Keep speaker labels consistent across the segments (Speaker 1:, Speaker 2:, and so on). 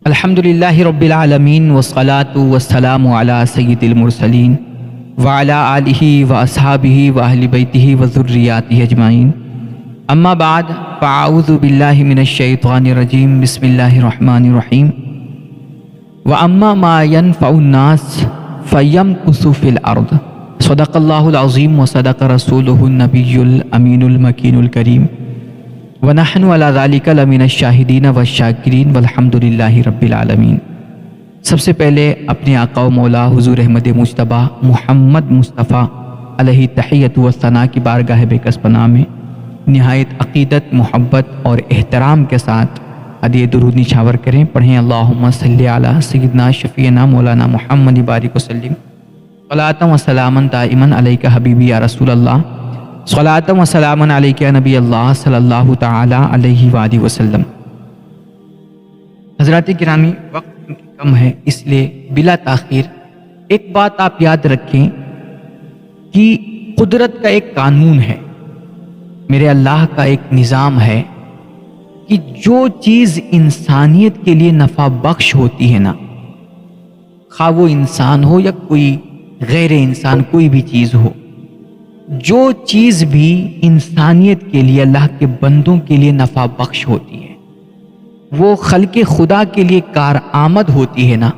Speaker 1: الحمدللہ رب العالمین والصلاة والسلام علی سید المرسلین وعلی آلہ واصحابہ واہل بیتہ وذریاتہ اجمعین، اما بعد فاعوذ باللہ من الشیطان الرجیم، بسم اللہ الرحمن الرحیم۔ واما ما ينفع الناس فيمكث في الارض، صدق اللہ العظیم وصدق رسولہ النبی الامین المکین الکریم، ونحن علی ذالک لمن الشاہدین والشاکرین والحمد للہ رب العالمین۔ سب سے پہلے اپنے آقا و مولا حضور احمد مجتبی محمد مصطفیٰ علیہ تحیۃ و ثنا کی بارگاہ بے کس پناہ میں نہایت عقیدت، محبت اور احترام کے ساتھ ہدیہ درود نچھاور کریں۔ پڑھیں اللہم صلی علی سیدنا شفیعنا مولانا محمد بارک وسلم، صلاۃ و سلاما دائما علیک حبیبی یا رسول اللہ، صلاۃ و سلام علیک نبی اللہ صلی اللہ تعالی علیہ وآلہ وسلم۔ حضرات گرامی، وقت کم ہے، اس لیے بلا تاخیر ایک بات آپ یاد رکھیں کہ قدرت کا ایک قانون ہے، میرے اللہ کا ایک نظام ہے کہ جو چیز انسانیت کے لیے نفع بخش ہوتی ہے نا، خواہ وہ انسان ہو یا کوئی غیر انسان، کوئی بھی چیز ہو، جو چیز بھی انسانیت کے لیے، اللہ کے بندوں کے لیے نفع بخش ہوتی ہے، وہ خلق خدا کے لیے کارآمد ہوتی ہے نا،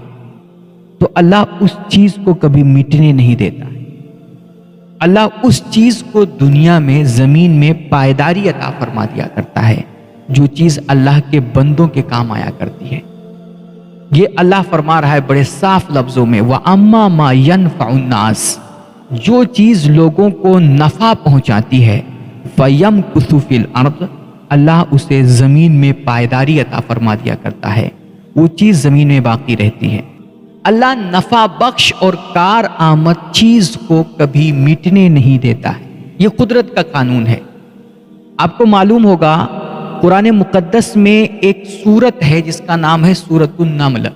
Speaker 1: تو اللہ اس چیز کو کبھی مٹنے نہیں دیتا ہے۔ اللہ اس چیز کو دنیا میں، زمین میں پائیداری عطا فرما دیا کرتا ہے، جو چیز اللہ کے بندوں کے کام آیا کرتی ہے۔ یہ اللہ فرما رہا ہے بڑے صاف لفظوں میں، وَأَمَّا مَا يَنْفَعُ النَّاسِ، جو چیز لوگوں کو نفع پہنچاتی ہے، فَيَمْكُثُ فِي الْأَرْضِ، اللہ اسے زمین میں پائیداری عطا فرما دیا کرتا ہے، وہ چیز زمین میں باقی رہتی ہے۔ اللہ نفع بخش اور کارآمد چیز کو کبھی مٹنے نہیں دیتا ہے، یہ قدرت کا قانون ہے۔ آپ کو معلوم ہوگا قرآن مقدس میں ایک سورت ہے جس کا نام ہے سورۃ النمل۔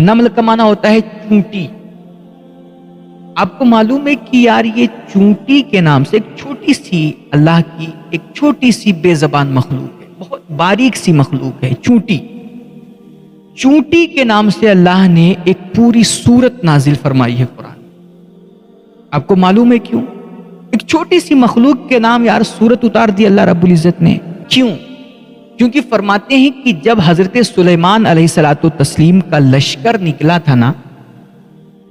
Speaker 1: نمل کا معنی ہوتا ہے چونٹی۔ آپ کو معلوم ہے کہ یار یہ چونٹی کے نام سے ایک چھوٹی سی، اللہ کی ایک چھوٹی سی بے زبان مخلوق ہے، بہت باریک سی مخلوق ہے چونٹی۔ چونٹی کے نام سے اللہ نے ایک پوری سورت نازل فرمائی ہے قرآن۔ آپ کو معلوم ہے کیوں؟ ایک چھوٹی سی مخلوق کے نام یار سورت اتار دی اللہ رب العزت نے، کیوں؟ کیونکہ فرماتے ہیں کہ جب حضرت سلیمان علیہ الصلوۃ والتسلیم کا لشکر نکلا تھا نا،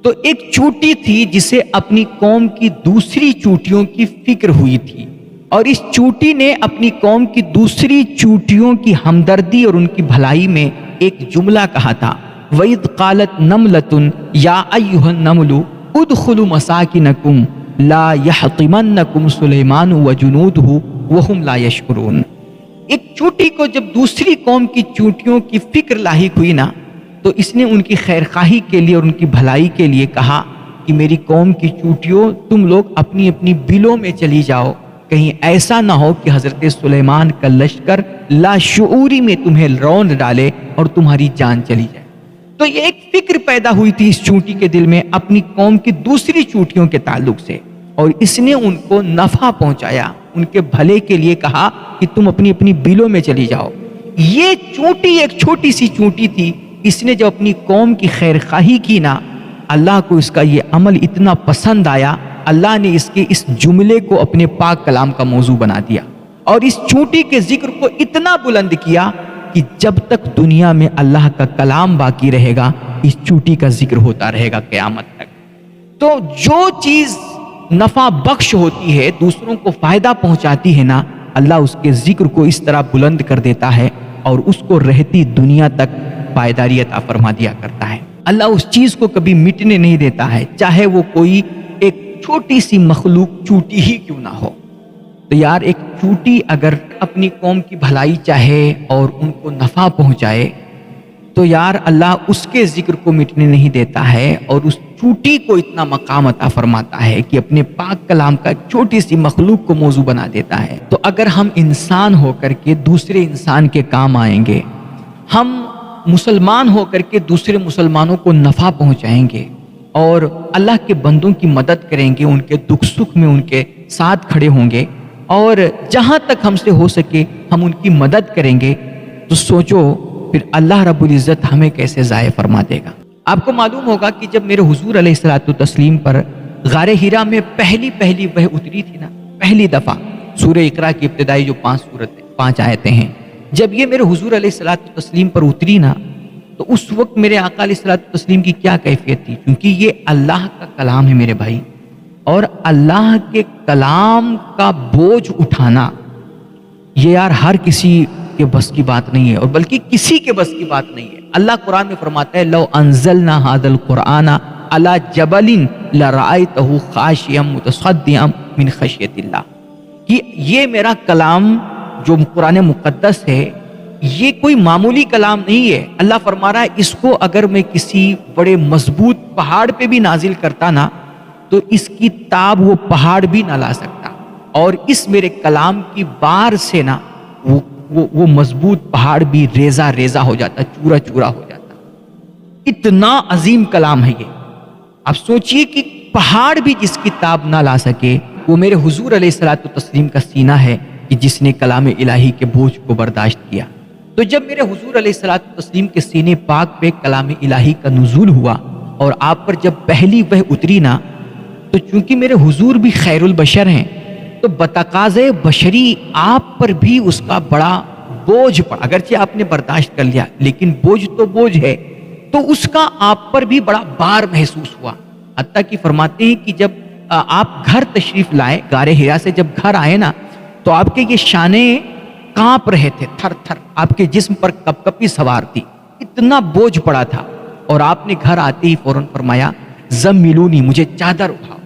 Speaker 1: تو ایک چونٹی تھی جسے اپنی قوم کی دوسری چونٹیوں کی فکر ہوئی تھی، اور اس چونٹی نے اپنی قوم کی دوسری چونٹیوں کی ہمدردی اور ان کی بھلائی میں ایک جملہ کہا تھا، وَإِذْ قَالَتْ نَمْلَةٌ يَا أَيُّهَا النَّمْلُ ادْخُلُوا مَسَاكِنَكُمْ لَا يَحْطِمَنَّكُمْ سُلَيْمَانُ وَجُنُودُهُ وَهُمْ لَا يَشْعُرُونَ۔ ایک چونٹی کو جب دوسری قوم کی چونٹیوں کی فکر لاحق ہوئی نا، تو اس نے ان کی خیرخواہی کے لیے اور ان کی بھلائی کے لیے کہا کہ میری قوم کی چونٹیوں، تم لوگ اپنی اپنی بلوں میں چلی جاؤ، کہیں ایسا نہ ہو کہ حضرت سلیمان کا لشکر لاشعوری میں تمہیں رون ڈالے اور تمہاری جان چلی جائے۔ تو یہ ایک فکر پیدا ہوئی تھی اس چونٹی کے دل میں اپنی قوم کی دوسری چونٹیوں کے تعلق سے، اور اس نے ان کو نفع پہنچایا، ان کے بھلے کے لیے کہا کہ تم اپنی اپنی بلوں میں چلی جاؤ۔ یہ چونٹی ایک چھوٹی سی چونٹی تھی، اس نے جب اپنی قوم کی خیر خواہی کی نا، اللہ کو اس کا یہ عمل اتنا پسند آیا، اللہ نے اس کے اس جملے کو اپنے پاک کلام کا موضوع بنا دیا، اور اس چونٹی کے ذکر کو اتنا بلند کیا کہ جب تک دنیا میں اللہ کا کلام باقی رہے گا، اس چونٹی کا ذکر ہوتا رہے گا قیامت تک۔ تو جو چیز نفع بخش ہوتی ہے، دوسروں کو فائدہ پہنچاتی ہے نا، اللہ اس کے ذکر کو اس طرح بلند کر دیتا ہے اور اس کو رہتی دنیا تک پائیداری عطا فرما دیا کرتا ہے۔ اللہ اس چیز کو کبھی مٹنے نہیں دیتا ہے، چاہے وہ کوئی ایک چھوٹی سی مخلوق چونٹی ہی کیوں نہ ہو۔ تو یار ایک چونٹی اگر اپنی قوم کی بھلائی چاہے اور ان کو نفع پہنچائے، تو یار اللہ اس کے ذکر کو مٹنے نہیں دیتا ہے، اور اس چونٹی کو اتنا مقام عطا فرماتا ہے کہ اپنے پاک کلام کا ایک چھوٹی سی مخلوق کو موضوع بنا دیتا ہے۔ تو اگر ہم انسان ہو کر کے دوسرے انسان کے کام آئیں گے، ہم مسلمان ہو کر کے دوسرے مسلمانوں کو نفع پہنچائیں گے اور اللہ کے بندوں کی مدد کریں گے، ان کے دکھ سکھ میں ان کے ساتھ کھڑے ہوں گے، اور جہاں تک ہم سے ہو سکے ہم ان کی مدد کریں گے، تو سوچو پھر اللہ رب العزت ہمیں کیسے ضائع فرما دے گا۔ آپ کو معلوم ہوگا کہ جب میرے حضور علیہ الصلوۃ والتسلیم پر غار حرا میں پہلی وحی اتری تھی نا، پہلی دفعہ سورہ اقرا کی ابتدائی جو 5 آیتیں ہیں، جب یہ میرے حضور علیہ الصلوۃ والتسلیم پر اتری نا، تو اس وقت میرے آقا علیہ الصلوۃ والتسلیم کی کیا کیفیت تھی؟ کیونکہ یہ اللہ کا کلام ہے میرے بھائی، اور اللہ کے کلام کا بوجھ اٹھانا یہ یار ہر کسی کے بس کی بات نہیں ہے، اور بلکہ کسی کے بس کی بات نہیں ہے۔ اللہ قرآن میں فرماتا ہے لو انزلنا ھذا القرآن علی جبل لرأیتہ خاشعا متصدعا من خشیۃ اللہ، کہ یہ میرا کلام جو قرآن مقدس ہے یہ کوئی معمولی کلام نہیں ہے۔ اللہ فرما رہا ہے اس کو اگر میں کسی بڑے مضبوط پہاڑ پہ بھی نازل کرتا نا تو اس کی تاب وہ پہاڑ بھی نہ لا سکتا، اور اس میرے کلام کی بار سے نا وہ مضبوط پہاڑ بھی ریزہ ہو جاتا، چورا چورا ہو جاتا۔ اتنا عظیم کلام ہے یہ۔ اب سوچئے کہ پہاڑ بھی جس کی تاب نہ لا سکے وہ میرے حضور علیہ الصلوۃ والتسلیم کا سینہ ہے کہ جس نے کلام الہی کے بوجھ کو برداشت کیا۔ تو جب میرے حضور علیہ الصلوۃ والتسلیم کے سینے پاک پہ کلام الہی کا نزول ہوا اور آپ پر جب پہلی وحی اتری نا، تو چونکہ میرے حضور بھی خیر البشر ہیں تو بتقاضے بشری آپ پر بھی اس کا بڑا بوجھ پڑا، اگرچہ آپ نے برداشت کر لیا لیکن بوجھ تو بوجھ ہے، تو اس کا آپ پر بھی بڑا بار محسوس ہوا۔ حتیٰ کہ فرماتے ہیں کہ جب آپ گھر تشریف لائے، غار حرا سے جب گھر آئے نا تو آپ کے یہ شانے کانپ رہے تھے، تھر تھر، آپ کے جسم پر کپ کپی سوار تھی، اتنا بوجھ پڑا تھا۔ اور آپ نے گھر آتے ہی فوراً فرمایا زملونی، مجھے چادر اٹھاؤ۔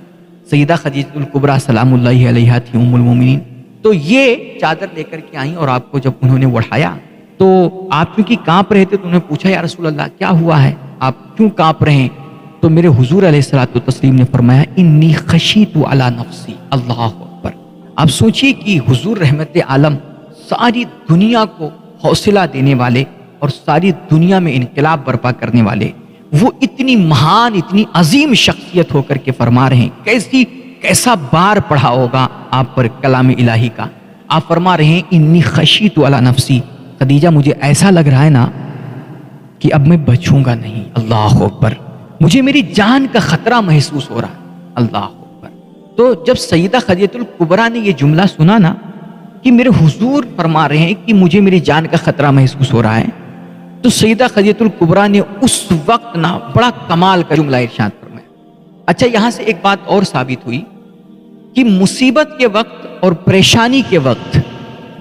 Speaker 1: سیدہ خدیجہ الکبریٰ سلام اللہ علیہا تھی ام المومنین، تو یہ چادر لے کر کے آئیں، اور آپ کو جب انہوں نے اڑھایا تو آپ چونکہ کانپ رہے تھے تو انہوں نے پوچھا یا رسول اللہ کیا ہوا ہے، آپ کیوں کانپ رہے ہیں؟ تو میرے حضور علیہ الصلوۃ والتسلیم نے فرمایا انی خشیت علی نفسی۔ اللہ اکبر! آپ سوچئے کہ حضور رحمت عالم ساری دنیا کو حوصلہ دینے والے اور ساری دنیا میں انقلاب برپا کرنے والے، وہ اتنی مہان، اتنی عظیم شخصیت ہو کر کے فرما رہے ہیں، کیسا بار پڑھا ہوگا آپ پر کلام الہی کا۔ آپ فرما رہے ہیں انی خشیت علی نفسی، خدیجہ مجھے ایسا لگ رہا ہے نا کہ اب میں بچوں گا نہیں۔ اللہ اکبر! مجھے میری جان کا خطرہ محسوس ہو رہا ہے۔ اللہ اکبر! تو جب سیدہ خدیجہ الکبریٰ نے یہ جملہ سنا نا کہ میرے حضور فرما رہے ہیں کہ مجھے میری جان کا خطرہ محسوس ہو رہا ہے، تو سیدہ خدیجہ الکبریٰ نے اس وقت نا بڑا کمال کا جملہ ارشاد فرمایا۔ اچھا، یہاں سے ایک بات اور ثابت ہوئی کہ مصیبت کے وقت اور پریشانی کے وقت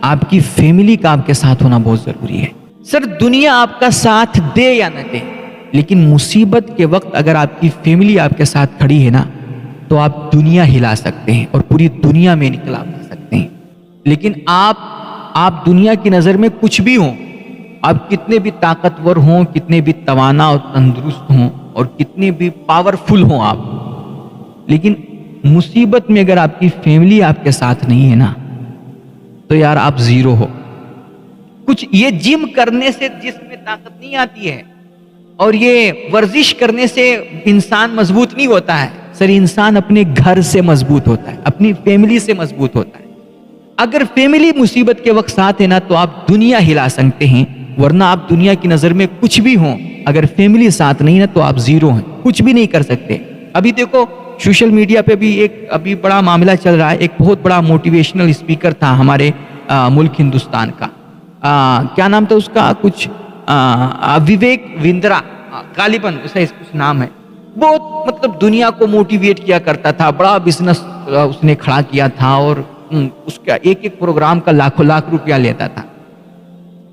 Speaker 1: آپ کی فیملی کا آپ کے ساتھ ہونا بہت ضروری ہے۔ سر دنیا آپ کا ساتھ دے یا نہ دے، لیکن مصیبت کے وقت اگر آپ کی فیملی آپ کے ساتھ کھڑی ہے نا تو آپ دنیا ہلا سکتے ہیں اور پوری دنیا میں انقلاب لا سکتے ہیں۔ لیکن آپ دنیا کی نظر میں کچھ بھی ہوں، آپ کتنے بھی طاقتور ہوں، کتنے بھی توانا اور تندرست ہوں، اور کتنے بھی پاورفل ہوں آپ، لیکن مصیبت میں اگر آپ کی فیملی آپ کے ساتھ نہیں ہے نا تو یار آپ زیرو ہو۔ کچھ یہ جم کرنے سے جسم میں طاقت نہیں آتی ہے، اور یہ ورزش کرنے سے انسان مضبوط نہیں ہوتا ہے۔ سر انسان اپنے گھر سے مضبوط ہوتا ہے، اپنی فیملی سے مضبوط ہوتا ہے۔ اگر فیملی مصیبت کے وقت ساتھ ہے نا تو آپ دنیا ہلا سکتے ہیں، ورنہ آپ دنیا کی نظر میں کچھ بھی ہوں، اگر فیملی ساتھ نہیں نا تو آپ زیرو ہیں، کچھ بھی نہیں کر سکتے۔ ابھی دیکھو سوشل میڈیا پہ بھی ایک ابھی بڑا معاملہ چل رہا ہے، ایک بہت بڑا موٹیویشنل اسپیکر تھا ہمارے ملک ہندوستان کا، کیا نام تھا اس کا، کچھ وویک وندرا، غالباً اس نام ہے۔ بہت مطلب دنیا کو موٹیویٹ کیا کرتا تھا، بڑا بزنس اس نے کھڑا کیا تھا، اور اس کا ایک پروگرام کا لاکھوں لاکھ روپیہ لیتا تھا،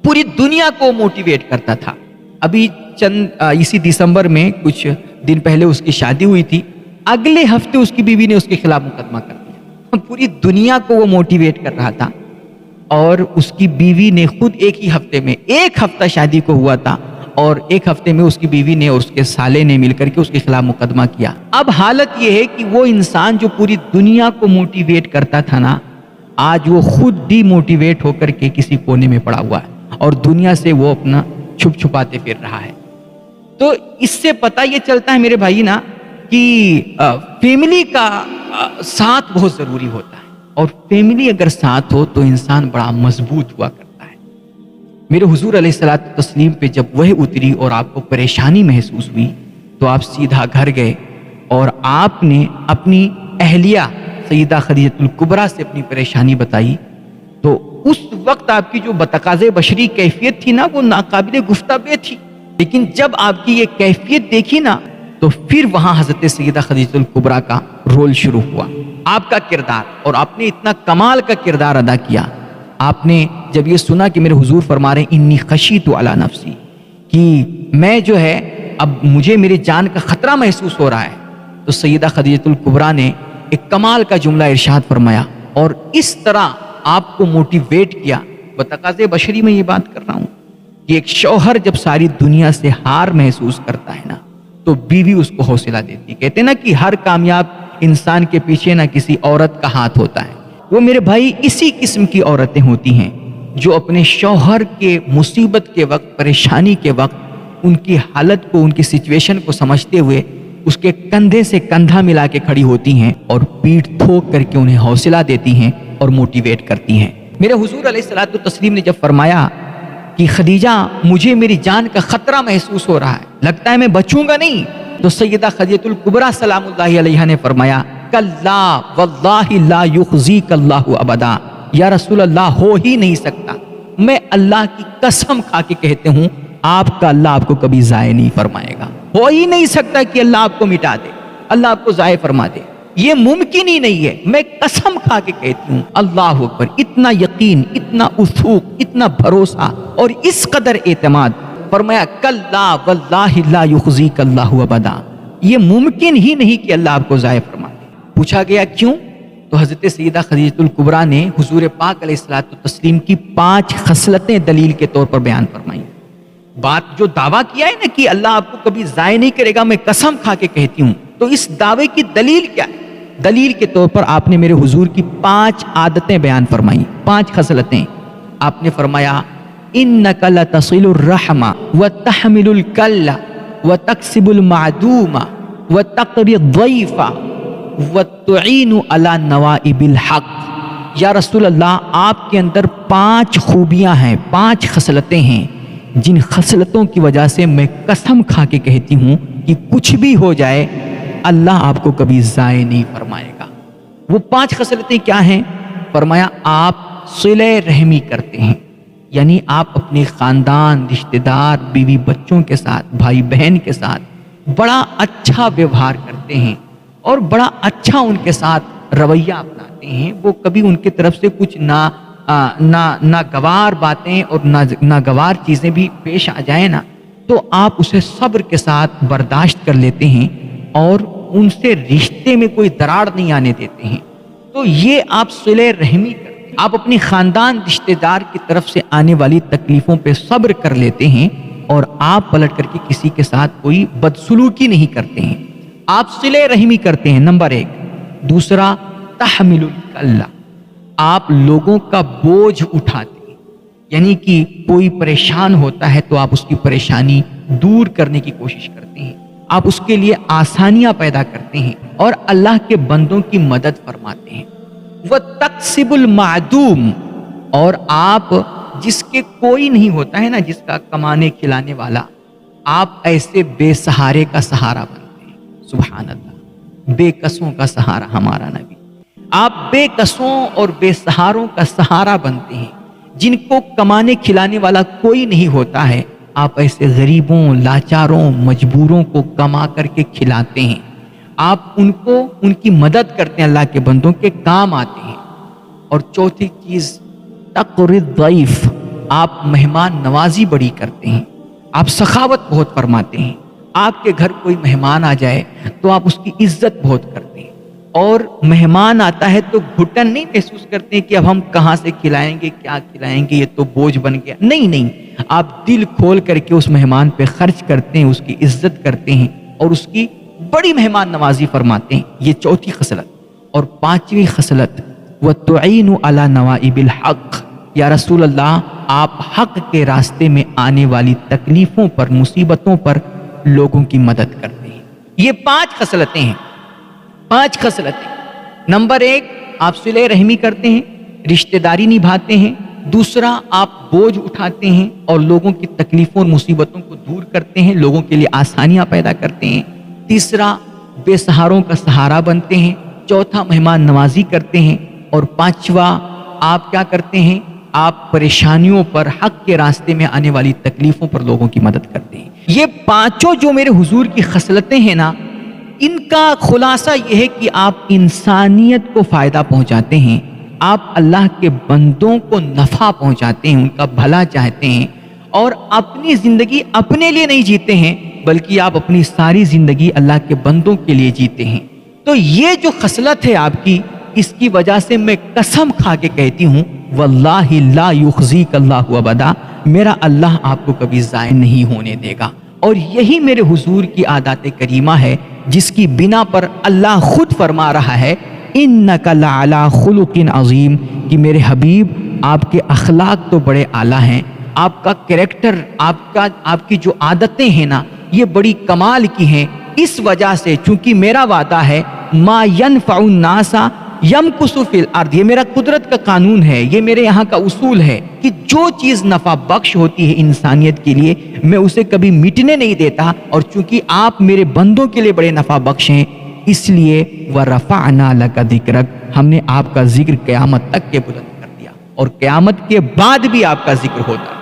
Speaker 1: پوری دنیا کو موٹیویٹ کرتا تھا۔ ابھی اسی دسمبر میں کچھ دن پہلے اس کی شادی ہوئی تھی، اگلے ہفتے اس کی بیوی نے اس کے خلاف مقدمہ کر دیا۔ پوری دنیا کو وہ موٹیویٹ کر رہا تھا، اور اس کی بیوی نے خود ایک ہی ہفتے میں، ایک ہفتہ شادی کو ہوا تھا، اور ایک ہفتے میں اس کی بیوی نے اور اس کے سالے نے مل کر کے اس کے خلاف مقدمہ کیا۔ اب حالت یہ ہے کہ وہ انسان جو پوری دنیا کو موٹیویٹ کرتا تھا نا، آج وہ خود ڈی موٹیویٹ ہو کر کے کسی کونے میں پڑا ہوا ہے، اور دنیا سے وہ اپنا چھپ چھپاتے پھر رہا ہے۔ تو اس سے پتہ یہ چلتا ہے میرے بھائی نا کہ فیملی کا ساتھ بہت ضروری ہوتا ہے، اور فیملی اگر ساتھ ہو تو انسان بڑا مضبوط ہوا کرتا ہے۔ میرے حضور علیہ الصلوۃ والتسلیم پہ جب وحی اتری اور آپ کو پریشانی محسوس ہوئی تو آپ سیدھا گھر گئے اور آپ نے اپنی اہلیہ سیدہ خدیجہ الکبریٰ سے اپنی پریشانی بتائی. تو اس وقت آپ کی جو بتقاضے بشری کیفیت تھی نا وہ ناقابل گفتگو تھی، لیکن جب آپ کی یہ کیفیت دیکھی نا تو پھر وہاں حضرت سیدہ خدیجہ الکبریٰ کا رول شروع ہوا، آپ کا کردار، اور آپ نے اتنا کمال کا کردار ادا کیا. آپ نے جب یہ سنا کہ میرے حضور فرما رہے ہیں انی خشیت علی نفسی، کہ میں جو ہے اب مجھے میری جان کا خطرہ محسوس ہو رہا ہے، تو سیدہ خدیجہ الکبریٰ نے ایک کمال کا جملہ ارشاد فرمایا اور اس طرح آپ کو موٹیویٹ کیا. بتقاضے بشری میں یہ بات کر رہا ہوں کہ ایک شوہر جب ساری دنیا سے ہار محسوس کرتا ہے نا تو بیوی اس کو حوصلہ دیتی. کہتے ہیں نا کہ ہر کامیاب انسان کے پیچھے نہ کسی عورت کا ہاتھ ہوتا ہے. وہ میرے بھائی اسی قسم کی عورتیں ہوتی ہیں جو اپنے شوہر کے مصیبت کے وقت، پریشانی کے وقت ان کی حالت کو، ان کی سچویشن کو سمجھتے ہوئے اس کے کندھے سے کندھا ملا کے کھڑی ہوتی ہیں اور پیٹھ ٹھوک کر کے انہیں حوصلہ دیتی ہیں اور موٹیویٹ کرتی ہیں. میرے حضور علیہ الصلوۃ والتسلیم نے جب فرمایا کہ خدیجہ مجھے میری جان کا خطرہ محسوس ہو رہا ہے، لگتا ہے میں بچوں گا نہیں، تو سیدہ خدیجہ الکبریٰ سلام اللہ علیہا نے فرمایا کلا واللہ لا یخزیک اللہ ابدا، یا رسول اللہ ہو ہی نہیں سکتا، میں اللہ کی قسم کھا کے کہتے ہوں آپ کا اللہ آپ کو کبھی ضائع نہیں فرمائے گا. ہو ہی نہیں سکتا کہ اللہ آپ کو مٹا دے، اللہ آپ کو ضائع فرما دے، یہ ممکن ہی نہیں ہے. میں قسم کھا کے کہتی ہوں. اللہ اکبر. اتنا یقین، اتنا وثوق، اتنا بھروسہ اور اس قدر اعتماد. فرمایا کلا واللہ لا یخزیک اللہ ابدا، یہ ممکن ہی نہیں کہ اللہ آپ کو ضائع فرما دے. پوچھا گیا کیوں؟ تو حضرت سیدہ خدیجہ الکبریٰ نے حضور پاک علیہ الصلوۃ والتسلیم کی 5 خصلتیں دلیل کے طور پر بیان فرمائیں. بات جو دعویٰ کیا ہے نا کہ اللہ آپ کو کبھی ضائع نہیں کرے گا، میں قسم کھا کے کہتی ہوں، تو اس دعوے کی دلیل کیا ہے؟ دلیل کے طور پر آپ نے میرے حضور کی 5 عادتیں بیان فرمائیں، 5 خصلتیں. آپ نے فرمایا انک لتصل الرحم وتحمل الکل وتکسب المعدوم وتقری الضیف وتعین علی نوائب الحق. یا رسول اللہ آپ کے اندر 5 خوبیاں ہیں، 5 خصلتیں ہیں جن خصلتوں کی وجہ سے میں قسم کھا کے کہتی ہوں کہ کچھ بھی ہو جائے اللہ آپ کو کبھی ضائع نہیں فرمائے گا. وہ 5 خصلتیں کیا ہیں؟ فرمایا آپ صلہ رحمی کرتے ہیں، یعنی آپ اپنے خاندان، رشتہ دار، بیوی بچوں کے ساتھ، بھائی بہن کے ساتھ بڑا اچھا ویوہار کرتے ہیں اور بڑا اچھا ان کے ساتھ رویہ اپناتے ہیں. وہ کبھی ان کی طرف سے کچھ ناگوار باتیں اور ناگوار چیزیں بھی پیش آ جائیں نا تو آپ اسے صبر کے ساتھ برداشت کر لیتے ہیں اور ان سے رشتے میں کوئی دراڑ نہیں آنے دیتے ہیں. تو یہ آپ صلہ رحمی کرتے ہیں. آپ اپنی خاندان، رشتہ دار کی طرف سے آنے والی تکلیفوں پہ صبر کر لیتے ہیں اور آپ پلٹ کر کے کسی کے ساتھ کوئی بدسلوکی نہیں کرتے ہیں. آپ صلہ رحمی کرتے ہیں، نمبر 1. دوسرا تحمل الکل، آپ لوگوں کا بوجھ اٹھاتے ہیں، یعنی کہ کوئی پریشان ہوتا ہے تو آپ اس کی پریشانی دور کرنے کی کوشش کرتے ہیں، آپ اس کے لیے آسانیاں پیدا کرتے ہیں اور اللہ کے بندوں کی مدد فرماتے ہیں. وَتَقْسِبُ الْمَعْدُومِ، اور آپ جس کے کوئی نہیں ہوتا ہے نا، جس کا کمانے کھلانے والا، آپ ایسے بے سہارے کا سہارا بنتے ہیں. سبحان اللہ. بے کسوں کا سہارا ہمارا نبی. آپ بے کسوں اور بے سہاروں کا سہارا بنتے ہیں. جن کو کمانے کھلانے والا کوئی نہیں ہوتا ہے، آپ ایسے غریبوں، لاچاروں، مجبوروں کو کما کر کے کھلاتے ہیں. آپ ان کو ان کی مدد کرتے ہیں، اللہ کے بندوں کے کام آتے ہیں. اور چوتھی چیز تقری الضیف، آپ مہمان نوازی بڑی کرتے ہیں، آپ سخاوت بہت فرماتے ہیں. آپ کے گھر کوئی مہمان آ جائے تو آپ اس کی عزت بہت کرتے ہیں اور مہمان آتا ہے تو گھٹن نہیں محسوس کرتے کہ اب ہم کہاں سے کھلائیں گے، کیا کھلائیں گے، یہ تو بوجھ بن گیا. نہیں، آپ دل کھول کر کے اس مہمان پہ خرچ کرتے ہیں، اس کی عزت کرتے ہیں اور اس کی بڑی مہمان نوازی فرماتے ہیں. یہ چوتھی خصلت. اور 5ویں خصلت وَتُعِينُ عَلَى نَوَائِبِ الْحَقِّ، یا رسول اللہ آپ حق کے راستے میں آنے والی تکلیفوں پر، مصیبتوں پر لوگوں کی مدد کرتے ہیں. یہ 5 خصلتیں ہیں. 5 خصلتیں. نمبر 1، آپ صلہ رحمی کرتے ہیں، رشتہ داری نبھاتے ہیں، دوسرا آپ بوجھ اٹھاتے ہیں اور لوگوں کی تکلیفوں اور مصیبتوں کو دور کرتے ہیں، لوگوں کے لیے آسانیاں پیدا کرتے ہیں۔ تیسرا بے سہاروں کا سہارا بنتے ہیں۔ چوتھا مہمان نوازی کرتے ہیں۔ اور پانچواں آپ کیا کرتے ہیں؟ آپ پریشانیوں پر، حق کے راستے میں آنے والی تکلیفوں پر لوگوں کی مدد کرتے ہیں۔ یہ پانچوں جو میرے حضور کی خصلتیں ہیں نا، ان کا خلاصہ یہ ہے کہ آپ انسانیت کو فائدہ پہنچاتے ہیں، آپ اللہ کے بندوں کو نفع پہنچاتے ہیں، ان کا بھلا چاہتے ہیں، اور اپنی زندگی اپنے لیے نہیں جیتے ہیں بلکہ آپ اپنی ساری زندگی اللہ کے بندوں کے لیے جیتے ہیں۔ تو یہ جو خصلت ہے آپ کی، اس کی وجہ سے میں قسم کھا کے کہتی ہوں، واللہ لا یخزیک اللہ ابدا، میرا اللہ آپ کو کبھی ضائع نہیں ہونے دے گا۔ اور یہی میرے حضور کی عادات کریمہ ہے، جس کی بنا پر اللہ خود فرما رہا ہے انک لعلی خلق عظیم، کہ میرے حبیب آپ کے اخلاق تو بڑے اعلیٰ ہیں، آپ کا کریکٹر، آپ کی جو عادتیں ہیں نا، یہ بڑی کمال کی ہیں۔ اس وجہ سے چونکہ میرا وعدہ ہے ما ینفع الناس یمکث فی الارض، یہ میرا قدرت کا قانون ہے، یہ میرے یہاں کا اصول ہے کہ جو چیز نفع بخش ہوتی ہے انسانیت کے لیے، میں اسے کبھی مٹنے نہیں دیتا۔ اور چونکہ آپ میرے بندوں کے لیے بڑے نفع بخش ہیں، اس لیے وَرَفَعْنَا لَكَ ذِكْرَكَ، ہم نے آپ کا ذکر قیامت تک کے بلند کر دیا، اور قیامت کے بعد بھی آپ کا ذکر ہوتا ہے۔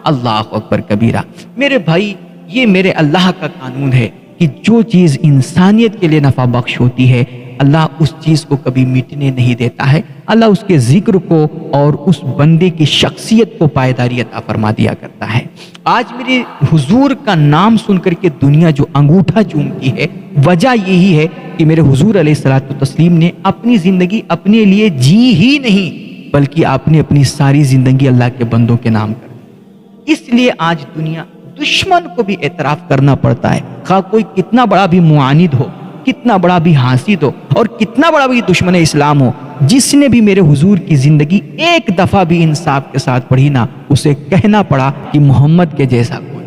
Speaker 1: اللہ اکبر کبیرہ۔ میرے بھائی، یہ میرے اللہ کا قانون ہے کہ جو چیز انسانیت کے لیے نفع بخش ہوتی ہے، اللہ اس چیز کو کبھی مٹنے نہیں دیتا ہے، اللہ اس کے ذکر کو اور اس بندے کی شخصیت کو پائیداری عطا فرما دیا کرتا ہے۔ آج میرے حضور کا نام سن کر کے دنیا جو انگوٹھا چومتی ہے، وجہ یہی ہے کہ میرے حضور علیہ الصلوۃ والتسلیم نے اپنی زندگی اپنے لیے جی ہی نہیں، بلکہ آپ نے اپنی ساری زندگی اللہ کے بندوں کے نام کر دی۔ اس لیے آج دنیا دشمن کو بھی اعتراف کرنا پڑتا ہے، خواہ کوئی کتنا بڑا بھی معاند ہو، کتنا بڑا بھی حاسد ہو، اور کتنا بڑا بھی دشمن اسلام ہو، جس نے بھی میرے حضور کی زندگی ایک دفعہ بھی انصاف کے ساتھ پڑھی نا، اسے کہنا پڑا کہ محمد کے جیسا کوئی۔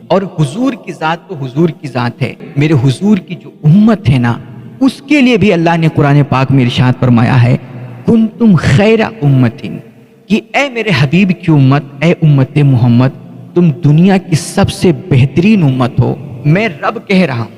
Speaker 1: اور حضور کی ذات تو حضور کی ذات ہے، میرے حضور کی جو امت ہے نا، اس کے لیے بھی اللہ نے قرآن پاک میں ارشاد فرمایا ہے کنتم خیر امت، کہ اے میرے حبیب کی امت، اے امت محمد، تم دنیا کی سب سے بہترین امت ہو۔ میں رب کہہ رہا ہوں،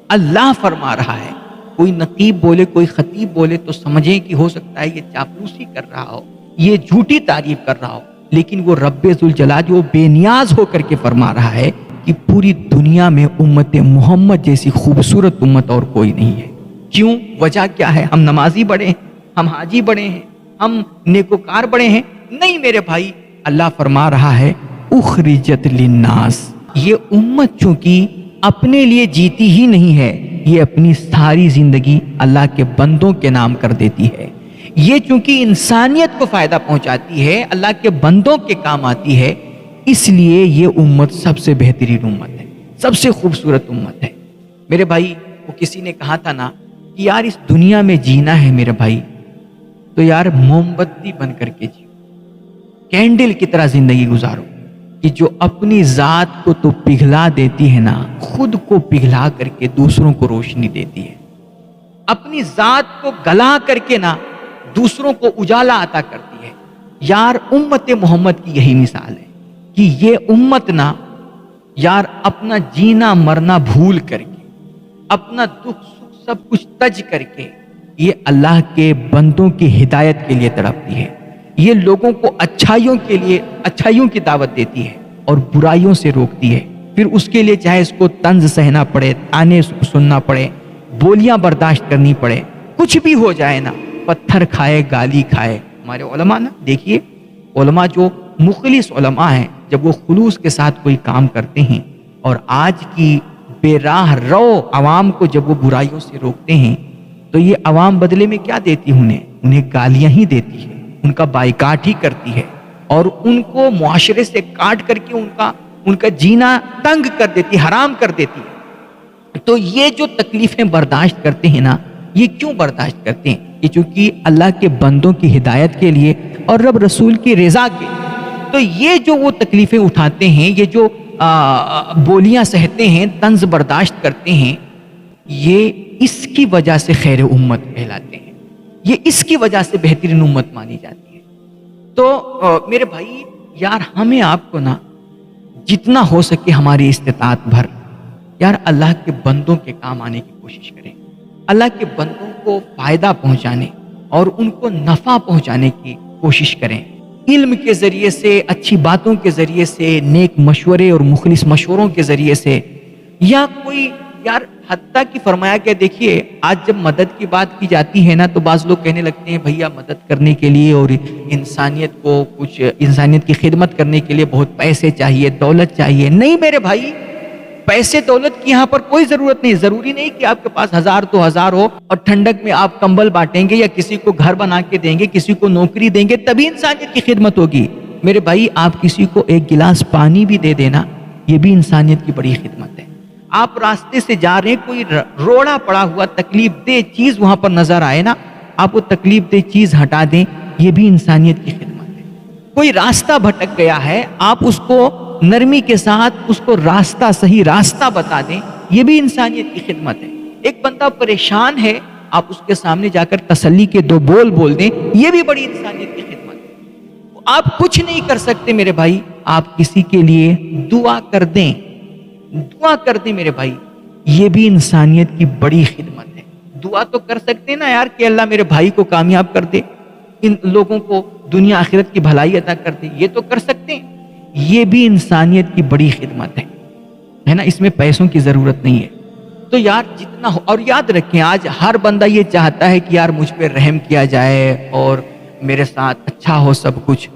Speaker 1: اللہ فرما رہا ہے۔ کوئی نقیب بولے، کوئی خطیب بولے تو سمجھیں کہ ہو سکتا ہے یہ چاپلوسی کر رہا ہو، یہ جھوٹی تعریف کر رہا ہو، لیکن وہ رب ذوالجلال جو بے نیاز ہو کر کے فرما رہا ہے کہ پوری دنیا میں امت محمد جیسی خوبصورت امت اور کوئی نہیں ہے۔ کیوں؟ وجہ کیا ہے؟ ہم نمازی بڑے ہیں، ہم حاجی بڑے ہیں، ہم نیکوکار بڑے ہیں؟ نہیں میرے بھائی، اللہ فرما رہا ہے اخرجت للناس، یہ امت چونکہ اپنے لیے جیتی ہی نہیں ہے، یہ اپنی ساری زندگی اللہ کے بندوں کے نام کر دیتی ہے۔ یہ چونکہ انسانیت کو فائدہ پہنچاتی ہے، اللہ کے بندوں کے کام آتی ہے، اس لیے یہ امت سب سے بہترین امت ہے، سب سے خوبصورت امت ہے۔ میرے بھائی، وہ کسی نے کہا تھا نا کہ یار اس دنیا میں جینا ہے میرے بھائی، تو یار موم بتی بن کر کے جیو، کینڈل کی طرح زندگی گزارو، کہ جو اپنی ذات کو تو پگھلا دیتی ہے نا، خود کو پگھلا کر کے دوسروں کو روشنی دیتی ہے، اپنی ذات کو گلا کر کے نا دوسروں کو اجالا عطا کرتی ہے۔ یار امت محمد کی یہی مثال ہے کہ یہ امت نا یار اپنا جینا مرنا بھول کر کے، اپنا دکھ سکھ سب کچھ تج کر کے، یہ اللہ کے بندوں کی ہدایت کے لیے تڑپتی ہے، یہ لوگوں کو اچھائیوں کے لیے اچھائیوں کی دعوت دیتی ہے اور برائیوں سے روکتی ہے۔ پھر اس کے لیے چاہے اس کو طنز سہنا پڑے، تانے سننا پڑے، بولیاں برداشت کرنی پڑے، کچھ بھی ہو جائے نا، پتھر کھائے، گالی کھائے۔ ہمارے علماء نا، دیکھیے علماء جو مخلص علماء ہیں، جب وہ خلوص کے ساتھ کوئی کام کرتے ہیں اور آج کی بے راہ رو عوام کو جب وہ برائیوں سے روکتے ہیں، تو یہ عوام بدلے میں کیا دیتی ہے؟ انہیں گالیاں ہی دیتی ہے، ان کا بائیکاٹ ہی کرتی ہے، اور ان کو معاشرے سے کاٹ کر کے ان کا جینا تنگ کر دیتی، حرام کر دیتی ہے۔ تو یہ جو تکلیفیں برداشت کرتے ہیں نا، یہ کیوں برداشت کرتے ہیں؟ یہ چونکہ اللہ کے بندوں کی ہدایت کے لیے اور رب رسول کی رضا کے لیے۔ تو یہ جو وہ تکلیفیں اٹھاتے ہیں، یہ جو بولیاں سہتے ہیں، طنز برداشت کرتے ہیں، یہ اس کی وجہ سے خیر امت کہلاتے ہیں، یہ اس کی وجہ سے بہترین امت مانی جاتی ہے۔ تو میرے بھائی یار ہمیں آپ کو نا جتنا ہو سکے ہماری استطاعت بھر یار اللہ کے بندوں کے کام آنے کی کوشش کریں، اللہ کے بندوں کو فائدہ پہنچانے اور ان کو نفع پہنچانے کی کوشش کریں، علم کے ذریعے سے، اچھی باتوں کے ذریعے سے، نیک مشورے اور مخلص مشوروں کے ذریعے سے، یا کوئی یار حتیٰ کہ فرمایا کہ دیکھیے آج جب مدد کی بات کی جاتی ہے نا تو بعض لوگ کہنے لگتے ہیں بھیا مدد کرنے کے لیے اور انسانیت کو کچھ انسانیت کی خدمت کرنے کے لیے بہت پیسے چاہیے، دولت چاہیے۔ نہیں میرے بھائی، پیسے دولت کی یہاں پر کوئی ضرورت نہیں۔ ضروری نہیں کہ آپ کے پاس 1000 تو 1000 ہو اور ٹھنڈک میں آپ کمبل بانٹیں گے یا کسی کو گھر بنا کے دیں گے، کسی کو نوکری دیں گے تبھی انسانیت کی خدمت ہوگی۔ میرے بھائی آپ کسی کو ایک گلاس پانی بھی دے دینا، یہ بھی انسانیت کی بڑی خدمت ہے۔ آپ راستے سے جا رہے ہیں، کوئی روڑا پڑا ہوا تکلیف دہ چیز وہاں پر نظر آئے نا، آپ وہ تکلیف دہ چیز ہٹا دیں، یہ بھی انسانیت کی خدمت ہے۔ کوئی راستہ بھٹک گیا ہے، آپ اس کو نرمی کے ساتھ اس کو راستہ، صحیح راستہ بتا دیں، یہ بھی انسانیت کی خدمت ہے۔ ایک بندہ پریشان ہے، آپ اس کے سامنے جا کر تسلی کے 2 بول دیں، یہ بھی بڑی انسانیت کی خدمت ہے۔ آپ کچھ نہیں کر سکتے میرے بھائی، آپ کسی کے لیے دعا کر دیں، دعا کر دیں میرے بھائی، یہ بھی انسانیت کی بڑی خدمت ہے۔ دعا تو کر سکتے ہیں نا یار کہ اللہ میرے بھائی کو کامیاب کر دے، ان لوگوں کو دنیا آخرت کی بھلائی عطا کر دے، یہ تو کر سکتے ہیں، یہ بھی انسانیت کی بڑی خدمت ہے نا، اس میں پیسوں کی ضرورت نہیں ہے۔ تو یار جتنا ہو، اور یاد رکھیں آج ہر بندہ یہ چاہتا ہے کہ یار مجھ پہ رحم کیا جائے اور میرے ساتھ اچھا ہو سب کچھ۔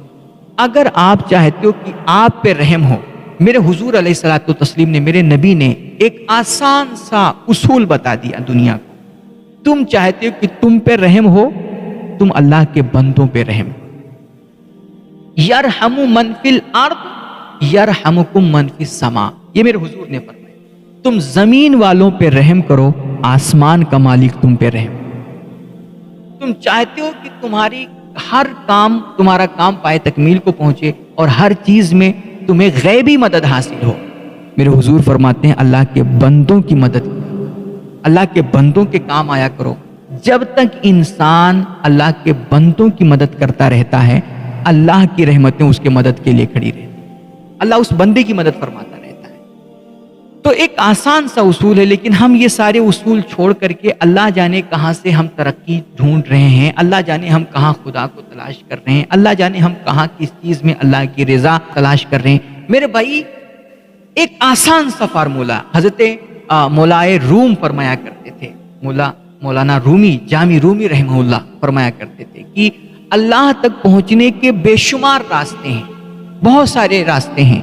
Speaker 1: اگر آپ چاہتے ہو کہ آپ پہ رحم ہو، میرے حضور علیہ الصلوۃ والتسلیم نے، میرے نبی نے ایک آسان سا اصول بتا دیا دنیا کو۔ تم چاہتے ہو کہ تم پہ رحم ہو، تم اللہ کے بندوں پہ رحم ہو۔ یرحم من فی الارض یرحمکم من فی السماء، یہ میرے حضور نے فرمایا۔ تم زمین والوں پہ رحم کرو، آسمان کا مالک تم پہ رحم۔ تم چاہتے ہو کہ تمہاری ہر کام، تمہارا کام پائے تکمیل کو پہنچے اور ہر چیز میں تمہیں غیبی مدد حاصل ہو، میرے حضور فرماتے ہیں اللہ کے بندوں کی مدد، اللہ کے بندوں کے کام آیا کرو۔ جب تک انسان اللہ کے بندوں کی مدد کرتا رہتا ہے، اللہ کی رحمتیں اس کے مدد کے لیے کھڑی رہتی، اللہ اس بندے کی مدد فرماتا رہتا ہے۔ تو ایک آسان سا اصول ہے، لیکن ہم یہ سارے اصول چھوڑ کر کے اللہ جانے کہاں سے ہم ترقی ڈھونڈ رہے ہیں، اللہ جانے ہم کہاں خدا کو تلاش کر رہے ہیں، اللہ جانے ہم کہاں کس چیز میں اللہ کی رضا تلاش کر رہے ہیں۔ میرے بھائی ایک آسان سا فارمولہ حضرت مولائے روم فرمایا کرتے تھے، مولانا رومی، جامی رومی رحمہ اللہ فرمایا کرتے تھے کہ اللہ تک پہنچنے کے بے شمار راستے ہیں، بہت سارے راستے ہیں،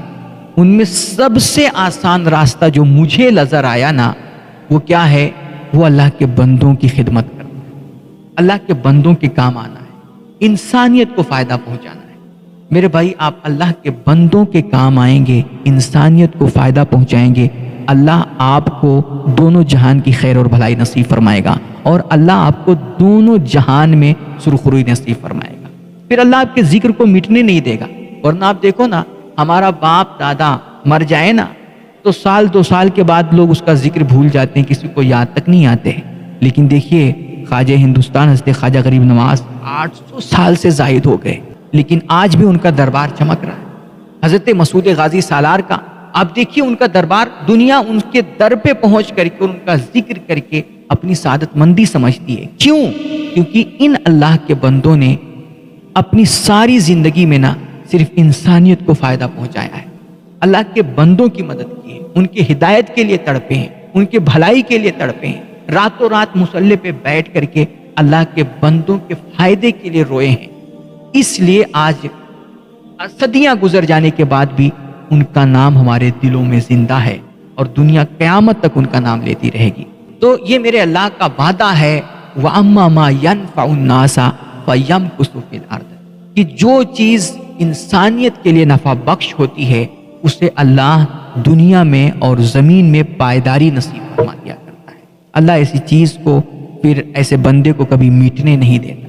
Speaker 1: ان میں سب سے آسان راستہ جو مجھے نظر آیا نا وہ کیا ہے، وہ اللہ کے بندوں کی خدمت کرنا، اللہ کے بندوں کے کام آنا ہے، انسانیت کو فائدہ پہنچانا ہے۔ میرے بھائی آپ اللہ کے بندوں کے کام آئیں گے، انسانیت کو فائدہ پہنچائیں گے، اللہ آپ کو دونوں جہان کی خیر اور بھلائی نصیب فرمائے گا، اور اللہ آپ کو دونوں جہان میں سرخروئی نصیب فرمائے گا۔ پھر اللہ آپ کے ذکر کو مٹنے نہیں دے گا، ورنہ آپ دیکھو نا ہمارا باپ دادا مر جائے نا تو 1-2 سال کے بعد لوگ اس کا ذکر بھول جاتے ہیں، کسی کو یاد تک نہیں آتے۔ لیکن دیکھیے خواجہ ہندوستان حضرت خواجہ غریب نواز 800 سال سے زائد ہو گئے، لیکن آج بھی ان کا دربار چمک رہا ہے۔ حضرت مسعود غازی سالار کا آپ دیکھیے، ان کا دربار، دنیا ان کے در پہ پہنچ کر کے اور ان کا ذکر کر کے اپنی سعادت مندی سمجھتی ہے۔ کیوں؟ کیونکہ ان اللہ کے بندوں نے اپنی ساری زندگی میں نہ صرف انسانیت کو فائدہ پہنچایا ہے، اللہ کے بندوں کی مدد کی ہے، ان کی ہدایت کے لیے تڑپے ہیں، ان کے بھلائی کے لیے تڑپے ہیں، راتوں رات مصلی پہ بیٹھ کر کے اللہ کے بندوں کے فائدے کے لیے روئے ہیں۔ اس لیے آج صدیاں گزر جانے کے بعد بھی ان کا نام ہمارے دلوں میں زندہ ہے اور دنیا قیامت تک ان کا نام لیتی رہے گی۔ تو یہ میرے اللہ کا وعدہ ہے، وَأَمَّا مَا يَنْفَعُ النَّاسَ فَيَمْكُثُ فِي الْأَرْضِ، کہ جو چیز انسانیت کے لیے نفع بخش ہوتی ہے اسے اللہ دنیا میں اور زمین میں پائیداری نصیب فرما دیا کرتا ہے۔ اللہ ایسی چیز کو پھر ایسے بندے کو کبھی میٹنے نہیں دیتا۔